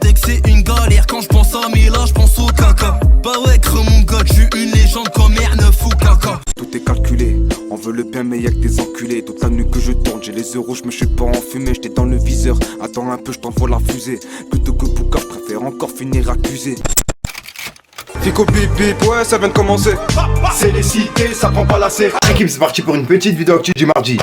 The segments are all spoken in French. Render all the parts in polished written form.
Dès que c'est une galère, quand je pense à mes là, je pense au caca. Bah ouais, creux mon gars, je suis une légende comme R9 ou caca. Tout est calculé, on veut le bien mais y'a que des enculés. Toute la nuit que je tourne, j'ai les euros, je me suis pas enfumé. J'étais dans le viseur, attends un peu, je t'envoie la fusée. Plutôt que Bouka, je préfère encore finir accusé. Fico bip bip, ouais ça vient de commencer. C'est les cités, ça prend pas la serre. L'équipe, c'est parti pour une petite vidéo actu du mardi.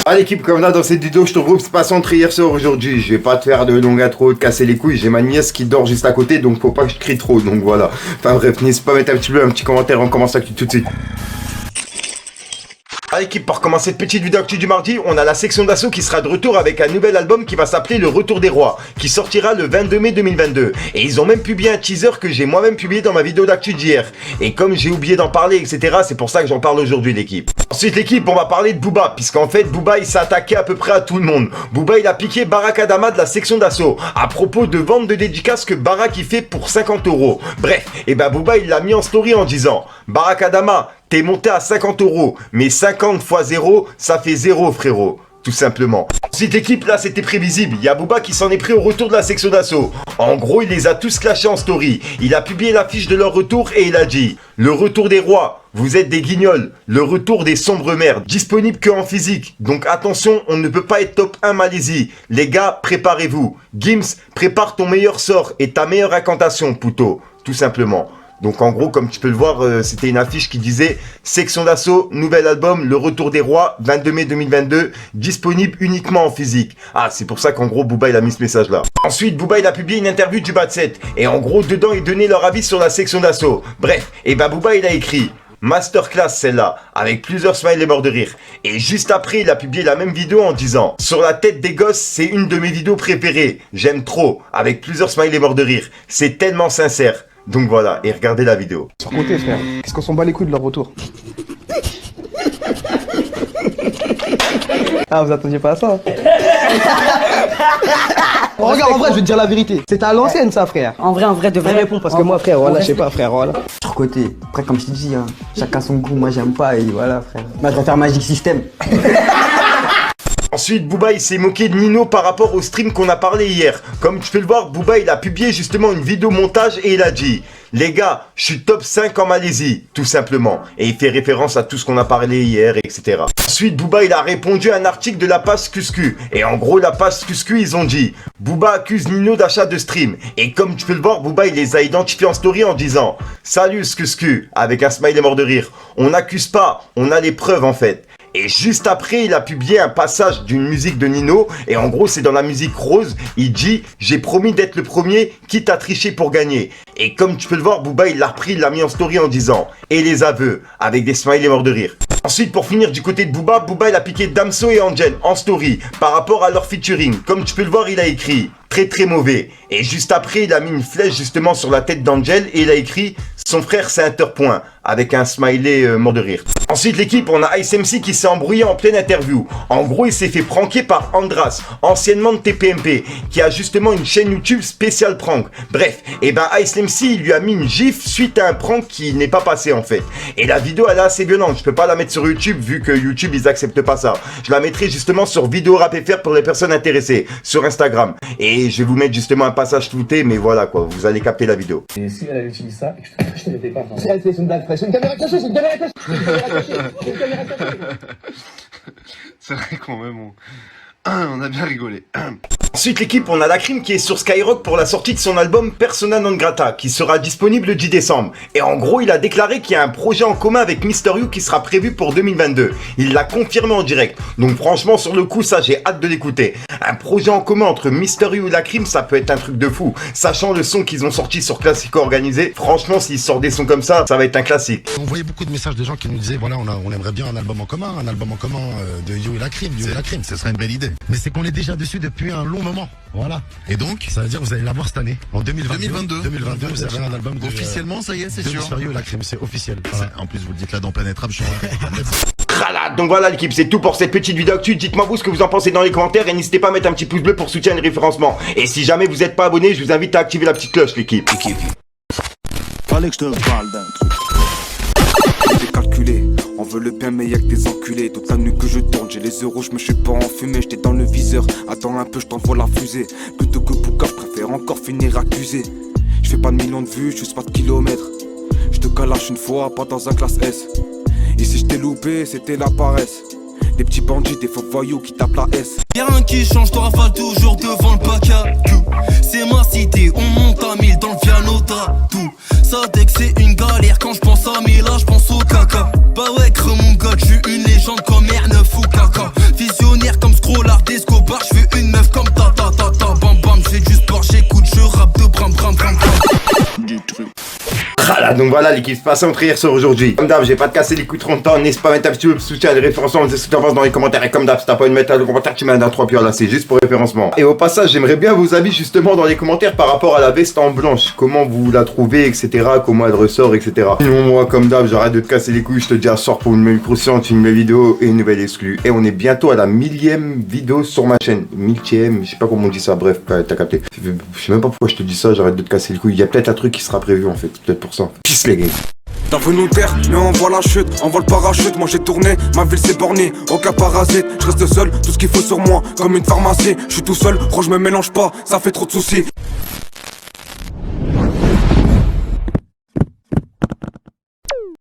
Ah l'équipe, comme là dans cette vidéo, je te regroupe, c'est pas centré hier soir aujourd'hui. Je vais pas te faire de longue intro, de casser les couilles. J'ai ma nièce qui dort juste à côté, donc faut pas que je crie trop, donc voilà. Enfin bref, n'hésite pas à mettre un petit commentaire, on commence l'actu tout de suite. Ah l'équipe, pour commencer cette petite vidéo actu du mardi, on a la section d'assaut qui sera de retour avec un nouvel album qui va s'appeler Le Retour des Rois, qui sortira le 22 mai 2022. Et ils ont même publié un teaser que j'ai moi-même publié dans ma vidéo d'actu d'hier. Et comme j'ai oublié d'en parler, etc., c'est pour ça que j'en parle aujourd'hui l'équipe. Ensuite l'équipe, on va parler de Booba, puisqu'en fait Booba il s'est attaqué à peu près à tout le monde. Booba il a piqué Barack Adama de la section d'assaut, à propos de vente de dédicaces que Barack il fait pour 50 €. Bref, et ben Booba il l'a mis en story en disant: Barack Adama, t'es monté à 50 €, mais 50 fois 0, ça fait 0 frérot. Tout simplement. Ensuite l'équipe, là c'était prévisible, il y a Booba qui s'en est pris au retour de la section d'assaut. En gros il les a tous clashés en story. Il a publié l'affiche de leur retour et il a dit: Le retour des rois, vous êtes des guignols, le retour des sombres merdes, disponible que en physique. Donc attention, on ne peut pas être top 1 Malaisie. Les gars, préparez-vous. Gims, prépare ton meilleur sort et ta meilleure incantation, puto. Tout simplement. Donc en gros, comme tu peux le voir, c'était une affiche qui disait: section d'assaut, nouvel album, Le Retour des Rois, 22 mai 2022, disponible uniquement en physique. Ah, c'est pour ça qu'en gros, Booba il a mis ce message là. Ensuite, Booba il a publié une interview du Bad Set. Et en gros, dedans, ils donnaient leur avis sur la section d'assaut. Bref, et ben Booba il a écrit: masterclass celle-là, avec plusieurs smileys morts de rire. Et juste après, il a publié la même vidéo en disant: sur la tête des gosses, c'est une de mes vidéos préférées. J'aime trop, avec plusieurs smileys morts de rire. C'est tellement sincère. Donc voilà, et regardez la vidéo. Sur côté frère, qu'est-ce qu'on s'en bat les couilles de leur retour? Ah, vous attendiez pas à ça? Oh, regarde, en vrai, je vais te dire la vérité. C'était à l'ancienne, ça, frère. En vrai, de vrai Réponds parce que moi, frère, voilà, je sais pas, frère, voilà. Sur côté. Après, comme je te dis, hein, chacun son goût. Moi, j'aime pas et voilà, frère. Moi, je préfère Magic System. Ensuite, Booba il s'est moqué de Nino par rapport au stream qu'on a parlé hier. Comme tu peux le voir, Booba il a publié justement une vidéo montage et il a dit: les gars, je suis top 5 en Malaisie, tout simplement. Et il fait référence à tout ce qu'on a parlé hier, etc. Ensuite, Booba il a répondu à un article de la page Cuscu. Et en gros, la page Cuscu, ils ont dit: Booba accuse Nino d'achat de stream. Et comme tu peux le voir, Booba il les a identifiés en story en disant: salut Cuscu, avec un smiley mort de rire. On n'accuse pas, on a les preuves en fait. Et juste après, il a publié un passage d'une musique de Nino. Et en gros, c'est dans la musique Rose. Il dit: j'ai promis d'être le premier, quitte à tricher pour gagner. Et comme tu peux le voir, Booba, il l'a repris, il l'a mis en story en disant: et les aveux, avec des smileys morts de rire. Ensuite, pour finir du côté de Booba, Booba, il a piqué Damso et Angel en story par rapport à leur featuring. Comme tu peux le voir, il a écrit: très très mauvais. Et juste après, il a mis une flèche justement sur la tête d'Angel et il a écrit: son frère c'est Interpoint, avec un smiley mort de rire. Ensuite l'équipe, on a Ice MC qui s'est embrouillé en pleine interview. En gros, il s'est fait pranker par Andras, anciennement de TPMP, qui a justement une chaîne YouTube spéciale prank. Bref, et ben Ice MC il lui a mis une gifle suite à un prank qui n'est pas passé en fait. Et la vidéo elle est assez violente, je peux pas la mettre sur YouTube vu que YouTube ils acceptent pas ça. Je la mettrai justement sur Vidéo Rap FR pour les personnes intéressées, sur Instagram. Et je vais vous mettre justement un passage flouté, mais voilà quoi, vous allez capter la vidéo. Et si elle utilise ça, je te le fais pas. C'est une blague fraîche. C'est une caméra cachée, c'est une caméra cachée. C'est une caméra cachée. C'est vrai quand même, on a bien rigolé. Ensuite l'équipe, on a la crime qui est sur Skyrock pour la sortie de son album Persona non grata qui sera disponible le 10 décembre. Et en gros il a déclaré qu'il y a un projet en commun avec Mister You qui sera prévu pour 2022. Il l'a confirmé en direct. Donc franchement sur le coup ça j'ai hâte de l'écouter. Un projet en commun entre Mister You et la crime, ça peut être un truc de fou. Sachant le son qu'ils ont sorti sur Classico Organisé, franchement s'ils sortent des sons comme ça va être un classique. On voyait beaucoup de messages de gens qui nous disaient voilà on aimerait bien un album en commun de You et la crime, ce serait une belle idée. Mais c'est qu'on est déjà dessus depuis un long moment. Voilà. Et donc, ça veut dire que vous allez l'avoir cette année. En 2022, vous avez un album de... Officiellement, ça y est, c'est sûr. Mister You et la crime, c'est officiel. Voilà. En plus, vous le dites là dans Pénétrable, je suis Donc voilà l'équipe, c'est tout pour cette petite vidéo actu. Dites-moi vous ce que vous en pensez dans les commentaires et n'hésitez pas à mettre un petit pouce bleu pour soutenir le référencement. Et si jamais vous n'êtes pas abonné, je vous invite à activer la petite cloche l'équipe. Fallait que je te parle d'un truc. Tout est calculé, on veut le bien mais y'a que des enculés. Toute la nuit que je tourne, j'ai les euros, je me suis pas enfumé. J'étais dans le viseur, attends un peu, je t'envoie la fusée. Plutôt que Bouka, je préfère encore finir accusé. Je fais pas de millions de vues, je fais pas de kilomètres. Je te calache une fois, pas dans un classe S. Et si je t'ai loupé, c'était la paresse. Des petits bandits, des faux voyous qui tapent la S. Y'a rien qui change, t'en rafales toujours devant le Pacacou. C'est ma cité, on monte à 1000 dans le Vianota. Tout ça dès que c'est une galère. Quand je pense à Mila, je pense au caca. Bah ouais, creux mon gars, j'suis une légende comme R9 ou caca. Visionnaire comme Scrollard d'Escobar, j'fais une meuf comme ta. Bam bam, j'fais du sport, j'écoute, je rappe de bram. Voilà, donc voilà l'équipe passée entre hier soir aujourd'hui. Comme d'hab, j'ai pas de casser les couilles trop longtemps. N'hésite pas à mettre un petit peu de soutien, des référencements, on sait ce que tu penses dans les commentaires. Et comme d'hab, si t'as pas envie de mettre le commentaire, tu mets un 3 puis là, c'est juste pour référencement. Et au passage, j'aimerais bien vos avis justement dans les commentaires par rapport à la veste en blanche. Comment vous la trouvez, etc. Comment elle ressort, etc. Sinon, moi, comme d'hab, j'arrête de te casser les couilles. Je te dis à soir pour une nouvelle croustillante, une nouvelle vidéo et une nouvelle exclue. Et on est bientôt à la 1000e vidéo sur ma chaîne. 1000e, je sais pas comment on dit ça, bref, t'as capté. Je sais même pas pourquoi je te dis ça, j'arrête de te casser les couilles. Il y a peut-être un truc qui sera prévu en fait, peut-être pour ça. Peace les gars. T'as vu nous taire, mais on voit la chute, on voit le parachute. Moi j'ai tourné, ma ville s'est bornée, aucun parasite. Je reste seul, tout ce qu'il faut sur moi, comme une pharmacie. Je suis tout seul, gros je me mélange pas, ça fait trop de soucis.